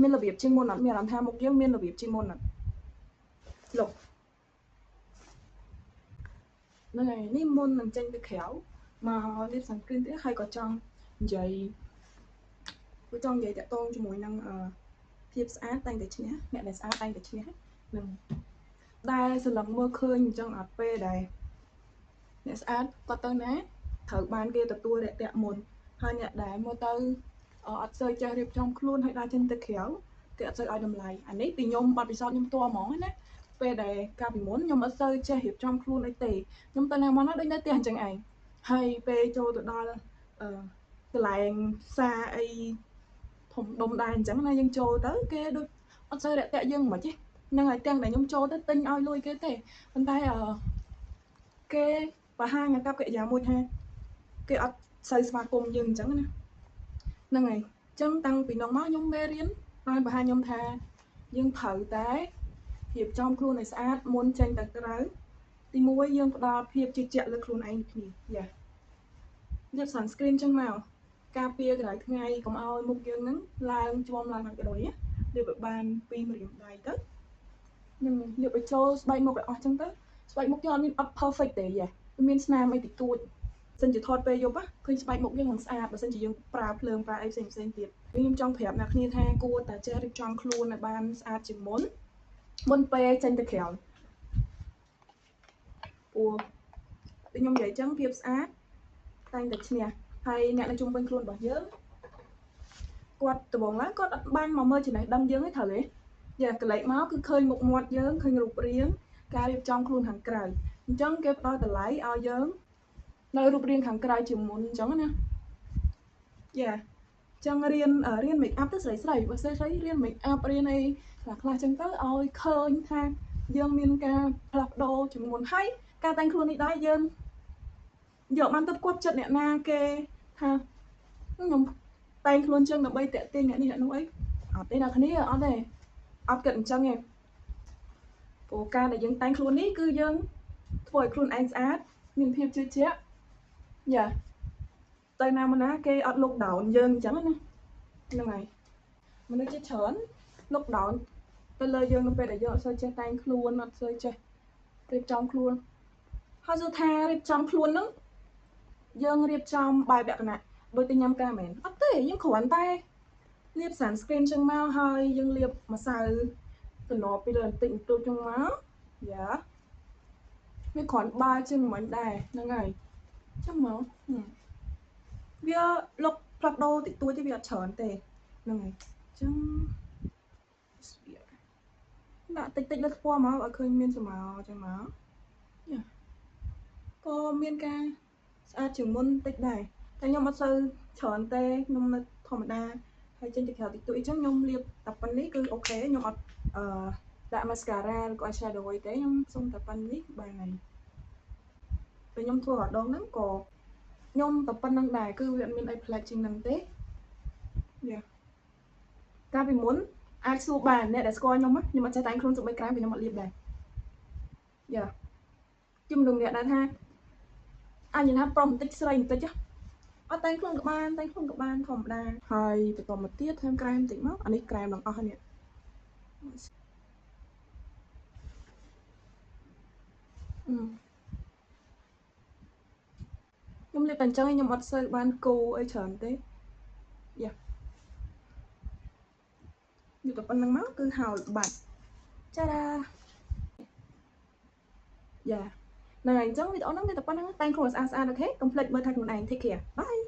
មានរបៀបជាងមុនអត់មានអារម្មណ៍ថាមុខយើងមានរបៀបជាងមុនអត់លោកហ្នឹងហើយនេះមុននឹងចេញទៅក្រៅមកលាបសង្គ្រាមទៀតហើយក៏ចង់និយាយតាក់ទងជាមួយនឹងភាពស្អាតតែងតែឈ្នះអ្នកដែលស្អាតតែងតែឈ្នះនឹងដែលសន្លឹកមើលឃើញអញ្ចឹងអត់ពេលដែរអ្នកស្អាតគាត់ទៅណាត្រូវបានគេទទួលរាក់ទាក់មុនហើយអ្នកដែលមើលទៅអត់សូវចេះរៀបចំខ្លួនហើយដើរចេញទៅក្រៅគេអត់សូវឲ្យតម្លៃអានេះពីខ្ញុំបទពិសោធន៍ខ្ញុំផ្ទាល់ហ្មងណាពេលដែលកាលពីមុនខ្ញុំអត់សូវចេះរៀបចំខ្លួនអីទេខ្ញុំទៅណាមកណាដូចនៅផ្ទះអញ្ចឹងឯងហើយពេលចូលទៅដល់កន្លែងផ្សារអីធំដុំដែរអញ្ចឹងណាយើងចូលទៅគេដូចអត់សូវរាក់ទាក់យើងមិនទេហ្នឹងហើយទាំងដែលខ្ញុំចូលទៅទិញឲ្យលុយគេទេប៉ុន្តែគេបង្ហាញអាកប្បកិរិយាមួយថាគេអត់សូវស្វាគមន៍យើងអញ្ចឹងណាហ្នឹងហើយអញ្ចឹងតាំងពីនោះមកខ្ញុំមេរៀនបានបង្ហាញខ្ញុំថាយើងត្រូវតែរៀបចំខ្លួនឲ្យស្អាតមុនចេញទៅក្រៅទី1យើងផ្ដល់ភាពជឿជាក់លើខ្លួនឯងគ្នាយ៉ាលាប sunscreen ចឹងមកការពារកន្លែងថ្ងៃកុំឲ្យមុខយើងហ្នឹងឡើងជាប់ឡើងហើយក៏ដោយលាបឲ្យបានពីម្រាមដៃទៅនឹងលាបឲ្យចូលស្បែកមុខឲ្យអស់ចឹងទៅស្បែកមុខយើងអត់ perfect ទេយ៉ាវាមានស្នាមអីតិចតួចសិនជាថតពេលយប់ឃើញស្បែកមុខយើងមិនស្អាតបើសិនជាយើងប្រើភ្លើងប្រើអីផ្សេងទៀតខ្ញុំចង់ប្រាប់អ្នកគ្នាថាគួរតែចេះរៀបចំខ្លួនឲ្យបានស្អាតជាងមុនពេលចេញទៅក្រៅព្រោះខ្ញុំនិយាយចឹងភាពស្អាតតែងតែឈ្នះហើយអ្នកនៅជុំវិញខ្លួនរបស់យើងគាត់ដំបូងឡើងគាត់អត់បានមកមើលចំណេះដឹងយើងទេត្រូវទេយ៉ាកលេចមកគឺឃើញមុខមាត់យើងឃើញរូបរាងការរៀបចំខ្លួនខាងក្រៅអញ្ចឹងគេផ្ដល់តម្លៃឲ្យយើងនៅរូបរាងខាងក្រៅជាមុនអញ្ចឹងណាយ៉ាចឹងរៀន make up ទៅស្រីបើស្រីរៀន make up រៀនអីខ្លះចឹងទៅឲ្យឃើញថាយើងមានការផ្លាស់ប្ដូរជាងមុនហើយការតែងខ្លួននេះដែរយើងយកបានទៅគាត់ចិត្តអ្នកណាគេថាខ្ញុំតែងខ្លួនចឹងដើម្បីតាក់ទាញអ្នកនេះអ្នកនោះអីអត់ទេអ្នកគ្នាអត់ទេអត់គិតអញ្ចឹងទេព្រោះការដែលយើងតែងខ្លួននេះគឺយើងធ្វើឲ្យខ្លួនឯងស្អាតមានភាពជឿជាក់យ៉ាទៅណាមកណាគេអត់លុកដោនយើងអញ្ចឹងណាហ្នឹងហើយមនុស្សជាច្រើនលុកដោនទៅលើយើងនៅពេលដែលយើងអត់សូវចេះតែងខ្លួនអត់សូវចេះរៀបចំខ្លួនហើយសួរថារៀបចំខ្លួនហ្នឹងយើងរៀបចំបែបលក្ខណៈដូចទៅញ៉ាំការមែនអត់ទេយើងគ្រាន់តែលាប sunscreen ចឹងមកហើយយើងលាបម្សៅតំណពីលើបន្តិចបន្តួចចឹងមកយ៉ាវាគ្រាន់បើជាងមិនដែរហ្នឹងហើយចឹងមកវាលុបផ្លាស់ប្ដូរតិចតួចទេវាអត់ច្រើនទេហ្នឹងហើយចឹងដាក់តិចលើថ្ពាល់មកឲ្យឃើញមានស្រមោលចឹងមកយ៉ាក៏មានការស្អាតជាងមុនតិចដែរតែខ្ញុំអត់សូវច្រើនទេខ្ញុំនៅធម្មតាហើយចេញទៅក្រៅតិចតួចអញ្ចឹងខ្ញុំលាបតែប៉ុណ្្នេះគឺអូខេខ្ញុំអត់ដាក់ mascara ឬក៏ eyeshadow អីទេខ្ញុំសុំតែប៉ុណ្្នេះបានហើយពេលខ្ញុំធ្វើម្ដងហ្នឹងក៏ខ្ញុំតែប៉ុណ្្នឹងដែរគឺវាអត់មានអីប្លែកជាងហ្នឹងទេយ៉ាកាលពីមុនអាចសួរបានអ្នកដែលស្គាល់ខ្ញុំខ្ញុំអត់ចេះតែងខ្លួនសូម្បីក្រែមខ្ញុំអត់លាបដែរយ៉ាខ្ញុំនឹងអ្នកដែលថាអញនិយាយថាប្រុសបន្តិចស្រីបន្តិចអត់តែងខ្លួនក៏បានតែងខ្លួនក៏បានធម្មតាហើយបន្តមកទៀតថែមក្រែមបន្តិចមកអានេះក្រែមទាំងអស់នេះខ្ញុំលាបតែអញ្ចឹងខ្ញុំអត់សូវបានគូអីច្រើនទេយ៉ានិយាយតែប៉ុណ្្នឹងមកគឺហើយបាត់ចាដាយ៉ាហ្នឹងហើយអញ្ចឹងវីដេអូហ្នឹងមានតែប៉ុណ្្នឹងតែងខ្លួនស្អាតអូខេកុំភ្លេចមើលថែខ្លួនឯង Take care Bye